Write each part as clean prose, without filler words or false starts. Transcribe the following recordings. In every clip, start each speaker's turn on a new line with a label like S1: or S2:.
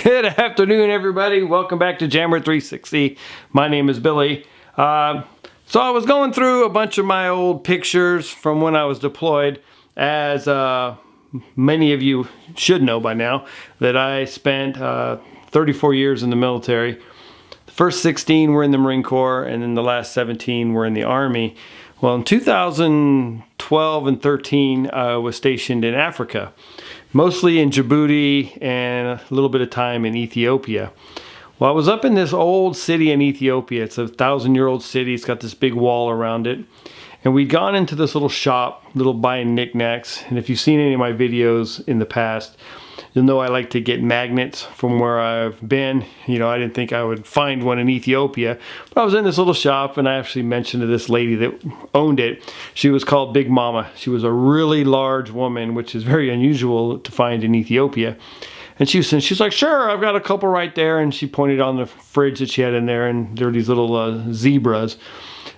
S1: Good afternoon, everybody. Welcome back to Jammer 360. My name is Billy. So I was going through a bunch of my old pictures from when I was deployed, as many of you should know by now that I spent 34 years in the military. The first 16 were in the Marine Corps, and then the last 17 were in the Army. Well, in 2012 and 13, I was stationed in Africa, mostly in Djibouti and a little bit of time in Ethiopia. Well, I was up in this old city in Ethiopia. It's a 1,000-year-old city. It's got this big wall around it. And we'd gone into this little shop, little buying knickknacks. And if you've seen any of my videos in the past, you'll know I like to get magnets from where I've been. You know, I didn't think I would find one in Ethiopia, but I was in this little shop and I actually mentioned to this lady that owned it. She was called Big Mama. She was a really large woman, which is very unusual to find in Ethiopia. And she's like, sure, I've got a couple right there. And she pointed on the fridge that she had in there, and there were these little zebras.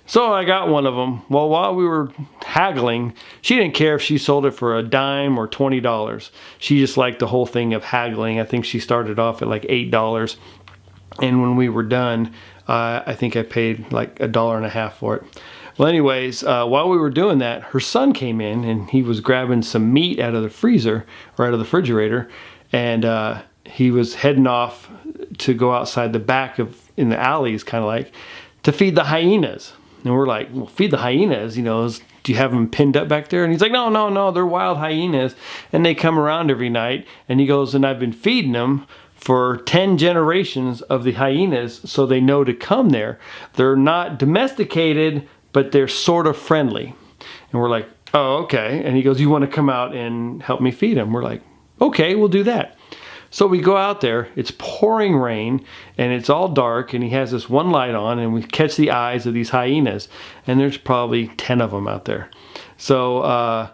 S1: So I got one of them. Well, while we were haggling, she didn't care if she sold it for a dime or $20. She just liked the whole thing of haggling. I think she started off at like $8. And when we were done, I think I paid like $1.50 for it. Well, anyways, while we were doing that, her son came in and he was grabbing some meat out of the freezer or out of the refrigerator. And he was heading off to go outside the back in the alleys, kind of like, to feed the hyenas. And we're like, well, feed the hyenas, you know, do you have them pinned up back there? And he's like, no, they're wild hyenas. And they come around every night. And he goes, and I've been feeding them for 10 generations of the hyenas, so they know to come there. They're not domesticated, but they're sort of friendly. And we're like, oh, okay. And he goes, you want to come out and help me feed them? We're like, okay, we'll do that. So we go out there, it's pouring rain, and it's all dark, and he has this one light on, and we catch the eyes of these hyenas, and there's probably 10 of them out there. So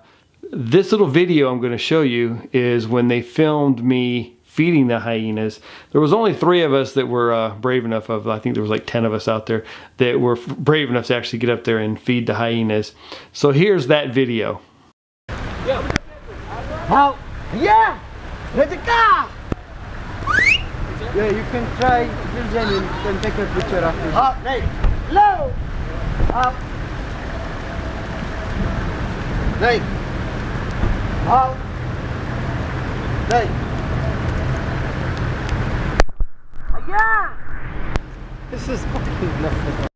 S1: this little video I'm going to show you is when they filmed me feeding the hyenas. There was only 3 of us that were brave enough I think there was like 10 of us out there that were brave enough to actually get up there and feed the hyenas. So here's that video.
S2: How? Yeah! Let's go! Yeah, you can try, you can take a picture after. Up, right, low, up, right, up, right. Yeah! This is fucking lovely.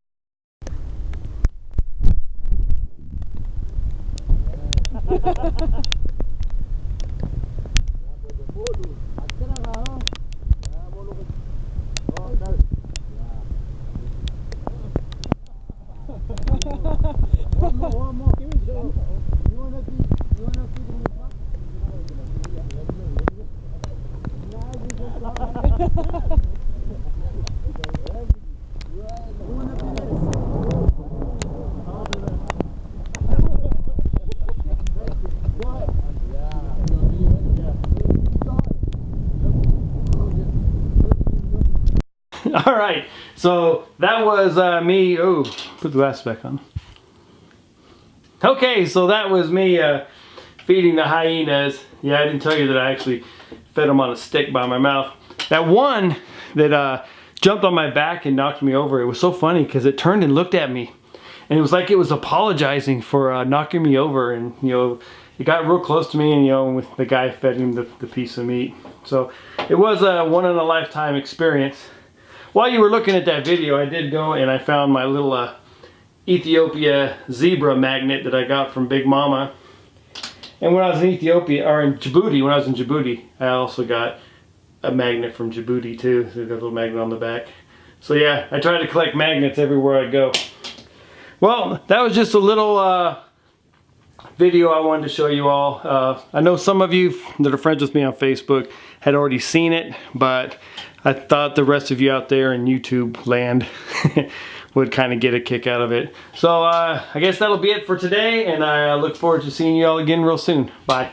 S1: All right, so that was me. Oh, put the glasses back on. Okay, so that was me feeding the hyenas. Yeah, I didn't tell you that I actually fed them on a stick by my mouth. That one that jumped on my back and knocked me over, it was so funny because it turned and looked at me. And it was like it was apologizing for knocking me over. And, you know, it got real close to me, and, you know, the guy fed him the piece of meat. So it was a one-in-a-lifetime experience. While you were looking at that video, I did go and I found my little Ethiopia zebra magnet that I got from Big Mama. And when I was in Ethiopia, or in Djibouti, when I was in Djibouti, I also got a magnet from Djibouti too. So got a little magnet on the back. So yeah, I try to collect magnets everywhere I go. Well, that was just a little video I wanted to show you all. I know some of you that are friends with me on Facebook had already seen it, but I thought the rest of you out there in YouTube land would kind of get a kick out of it. So I guess that'll be it for today, and I look forward to seeing you all again real soon. Bye.